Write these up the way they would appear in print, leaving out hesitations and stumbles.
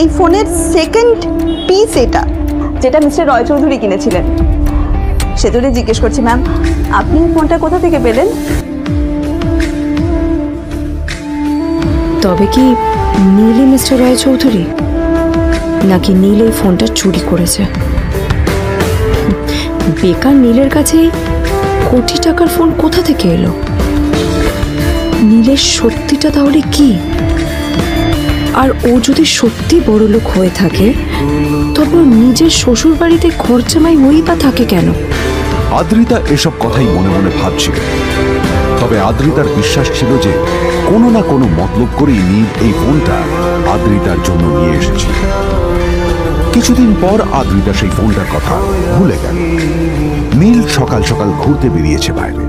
এই ফোনের second piece এটা, যেটা মিস্টার রয় চৌধুরী কিনেছিলেন। সেজন্যই জিজ্ঞেস করছি ম্যাম, আপনি এই ফোনটা কোথা থেকে পেলেন? তবে কি নীলই মিস্টার রয় চৌধুরী, নাকি নীল এই ফোনটা চুরি করেছে? বেকার নীলের কাছে কোটি টাকার ফোন কোথা থেকে এলো? নীলের সত্যিটা তাহলে কি? আর ও যদি সত্যি বড়লোক হয়ে থাকে, তবে নিজের শ্বশুর বাড়িতে খরচামাই হয়েই বা থাকে কেন? আদ্রিতা এসব কথাই মনে মনে ভাবছিল। তবে আদ্রিতার বিশ্বাস ছিল যে কোনো না কোনো মতলব করেই নীল এই ফোনটা আদ্রিতার জন্য নিয়ে এসেছিল। কিছুদিন পর আদ্রিতা সেই ফোনটার কথা ভুলে গেল। নীল সকাল সকাল ঘুরতে বেরিয়েছে বাইরে।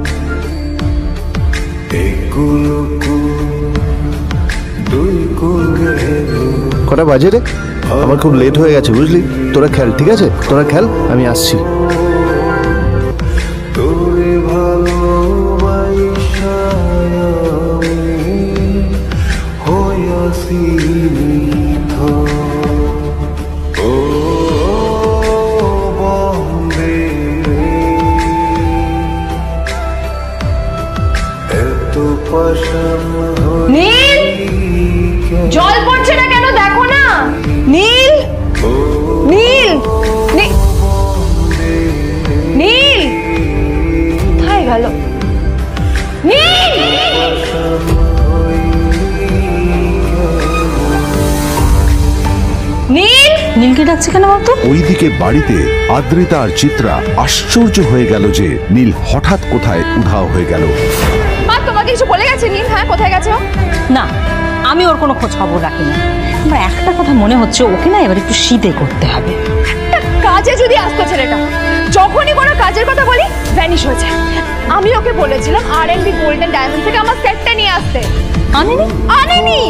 কটা বাজে রে? আমার খুব লেট হয়ে গেছে বুঝলি। তোরা খেল, ঠিক আছে? তোরা খেল, আমি আসছি। নীল, জল পড়ছে না কেন? দেখো না। নীল, নীল, নীল কোথায় গেল? নীল, নীল, নীলকে ডাকছে কেন বলতো? ওইদিকে বাড়িতে আদ্রিতা আর চিত্রা আশ্চর্য হয়ে গেল যে নীল হঠাৎ কোথায় উধাও হয়ে গেল। মা, তোমাকে কিছু বলে গেছে নীল? হ্যাঁ, কোথায় গেছে ও? না, আমি ওর কোনো খোঁজ খবর রাখি না। আমার একটা কথা মনে হচ্ছে, ওকে না এবার একটু শীতে করতে হবে। একটা কাজে যদি আসতো ছেলেটা, যখনই কোনো কাজের কথা বলি ভ্যানিশ হয়ে যায়। আমি ওকে বলেছিলাম R&B গোল্ড এন্ড ডায়মন্ড থেকে আমার সেটটা নিয়ে আসতে, আনেনি।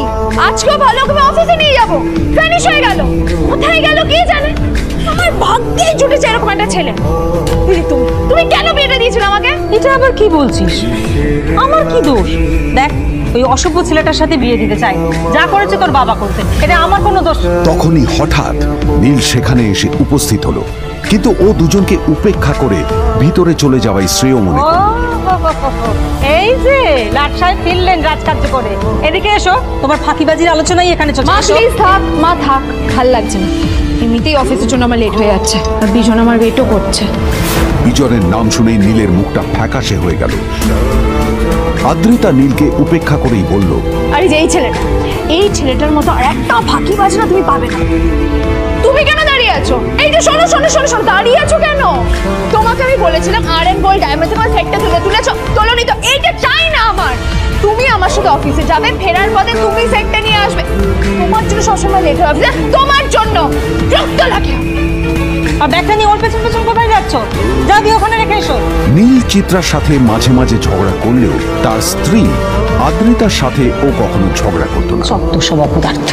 আজকেও ভালো করে অফিসে নিয়ে যাবো, ভ্যানিশ হয়ে গেল। কোথায় গেল কে জানে। আমার ভাগ্যেই জুটেছে এরকম একটা ছেলে। তুমি কেন বিয়েটা দিয়েছিলে আমাকে? এটা আবার কি বলছিস? আমার কি দোষ? দেখ, ওই অসভ্য ছেলেটার সাথে বিয়ে দিতে চাই। যা করেছে তোর বাবা করতে, এটা আমার কোনো দোষ। তখনই হঠাৎ নীল সেখানে এসে উপস্থিত হলো, কিন্তু ও দুজনকে উপেক্ষা করে ভিতরে চলে যাওয়াই শ্রেয় মনে করল। এই যে লাট সাহেব ফিরলেন রাজকার্য করে। এদিকে এসো, তোমার ফাঁকিবাজির আলোচনাই এখানে চলছে। মা প্লিজ থাক, মা থাক, ভাল লাগছে না। এমনিতেই অফিসের জন্য আমার লেট হয়ে যাচ্ছে, আর বিজন আমার ওয়েটও করছে। বিজনের নাম শুনেই নীলের মুখটা ফ্যাকাশে হয়ে গেল। আদ্রিতা নীলকে উপেক্ষা করেই বলল, আরে যে এই ছেলেটার মতো আর একটা ফাঁকিবাজ না তুমি পাবে না। তুমি কেন দাঁড়িয়ে আছো? এই যে শোনো শোনো শোনো শোনো, দাঁড়িয়ে আছো কেন? তোমাকে আমি বলেছিলাম R&B গোল্ড ডায়মন্ড তোমার সেটটা তুলেছো, তোলোনি তো। এইটা চাই না আমার। তুমি আমার সাথে অফিসে যাবে, ফেরার পথে তুমি সেটটা নিয়ে আসবে। তোমার জন্য সবসময় লেট হবে, তোমার জন্য রক্ত লাগে। আর ব্যাগটা নিয়ে ওর পেছন পেছন কোথায় যাচ্ছ? যা দিয়ে ওখানে রেখে এসো। নীল চিত্রার সাথে মাঝে মাঝে ঝগড়া করলেও তার স্ত্রী আদ্রিতার সাথে ও কখনো ঝগড়া করতো না। সত্য সব অপদার্থ।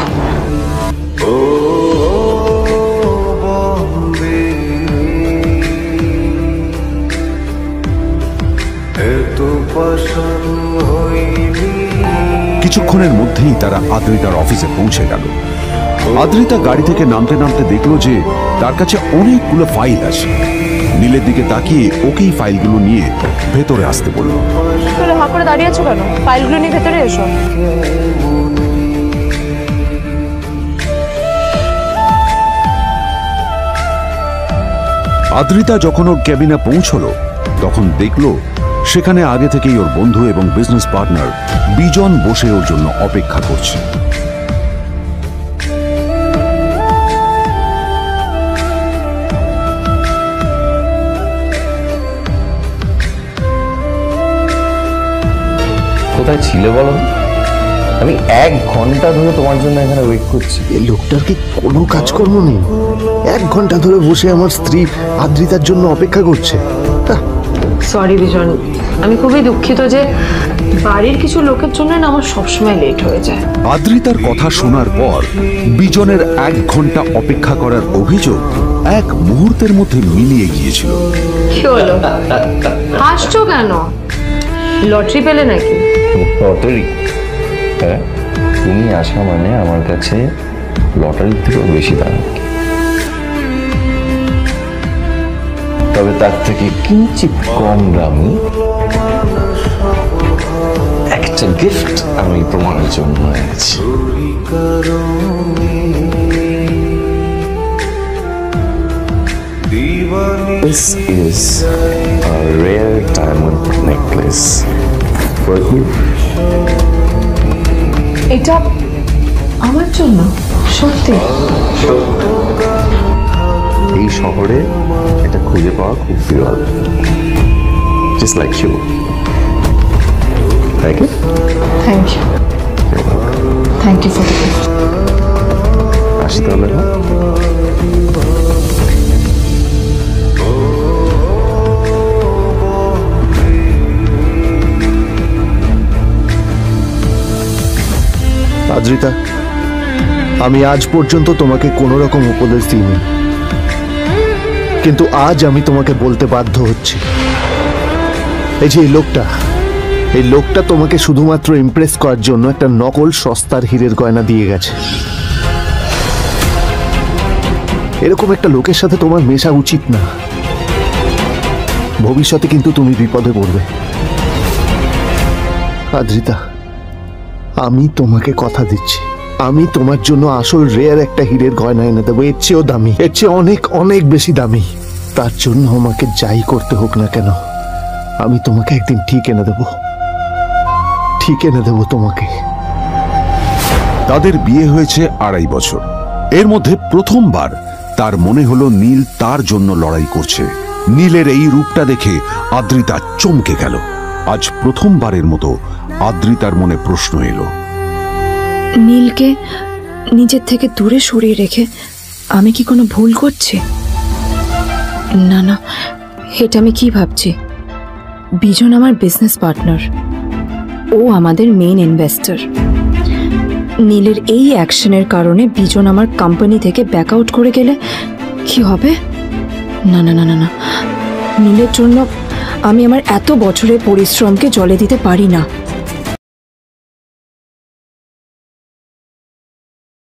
কিছুক্ষণের মধ্যেই তারা আদ্রিতার অফিসে পৌঁছে গেল। আদ্রিতা গাড়ি থেকে নামতে নামতে দেখলো যে তার কাছে অনেকগুলো ফাইল আছে। নীলের দিকে তাকিয়ে ওকেই ফাইলগুলো নিয়ে ভেতরে আসতে বলল। তাহলে হাঁ করে দাঁড়িয়ে আছো কেন? ফাইলগুলো নিয়ে ভেতরে এসো। আদ্রিতা যখন ওর ক্যাবিনে পৌঁছলো, তখন দেখলো সেখানে আগে থেকেই ওর বন্ধু এবং বিজনেস পার্টনার বিজন বসে ওর জন্য অপেক্ষা করছে। কোথায় ছিলে বলো? আমি 1 ঘন্টা ধরে তোমার জন্য এখানে ওয়েট করছি। এই লোকটার কি কোনো কাজকর্ম নেই? 1 ঘন্টা ধরে বসে আমার স্ত্রী আদ্রিতার জন্য অপেক্ষা করছে। সরি বিজন, আমি খুবই দুঃখিত যে বাড়ির কিছু লোকের জন্য না আমার সবসময় লেট হয়ে যায়। আদ্রিতার কথা শোনার পর বিজনের 1 ঘন্টা অপেক্ষা করার অভিযোগ 1 মুহূর্তের মধ্যে মিলিয়ে গিয়েছিল। কি হলো? হাসছো কেন? লটারি পেলে নাকি? লটারি? হ্যাঁ, তুমি আসা মানে আমার কাছে লটারির থেকেও বেশি দামি, তবে তার থেকে কিঞ্চিত কম দামি একটা গিফট আমি তোমার জন্য এনেছি। This is a rare diamond necklace. Worth it? এটা আমার জন্য সত্যি? এই শহরে এটা খুঁজে পাওয়া খুব বিরল। Just like you. Like it? Thank you, thank you for the gift. আসি তাহলে না? আদ্রিতা, আমি আজ পর্যন্ত তোমাকে কোনো রকম উপদেশ দিইনি, কিন্তু আজ আমি তোমাকে বলতে বাধ্য হচ্ছি। এই যে এই লোকটা তোমাকে শুধুমাত্র ইমপ্রেস করার জন্য একটা নকল সস্তার হীরের গয়না দিয়ে গেছে। এরকম একটা লোকের সাথে তোমার মেশা উচিত না। ভবিষ্যতে কিন্তু তুমি বিপদে পড়বে। আদ্রিতা, আমি তোমাকে কথা দিচ্ছি, আমি তোমার জন্য আসল রেয়ার একটা হীরের গয়না এনে দেবো, এর চেয়েও দামি, এর চেয়ে অনেক অনেক বেশি দামি। তার জন্য আমাকে যাই করতে হোক না কেন, আমি তোমাকে একদিন ঠিক এনে দেবো তোমাকে। তাদের বিয়ে হয়েছে 2.5 বছর। এর মধ্যে প্রথমবার তার মনে হলো নীল তার জন্য লড়াই করছে। নীলের এই রূপটা দেখে আদ্রিতা চমকে গেল। আজ প্রথমবারের মতো আদ্রিতার মনে প্রশ্ন এলো, নীলকে নিজের থেকে দূরে সরিয়ে রেখে আমি কি কোনো ভুল করছি? না না, এটা আমি কি ভাবছি? বিজন আমার বিজনেস পার্টনার, ও আমাদের মেইন ইনভেস্টর। নীলের এই অ্যাকশনের কারণে বিজন আমার কোম্পানি থেকে ব্যাক আউট করে গেলে কি হবে? না না না না না, নীলের জন্য আমি আমার এত বছরের পরিশ্রমকে জলে দিতে পারি না।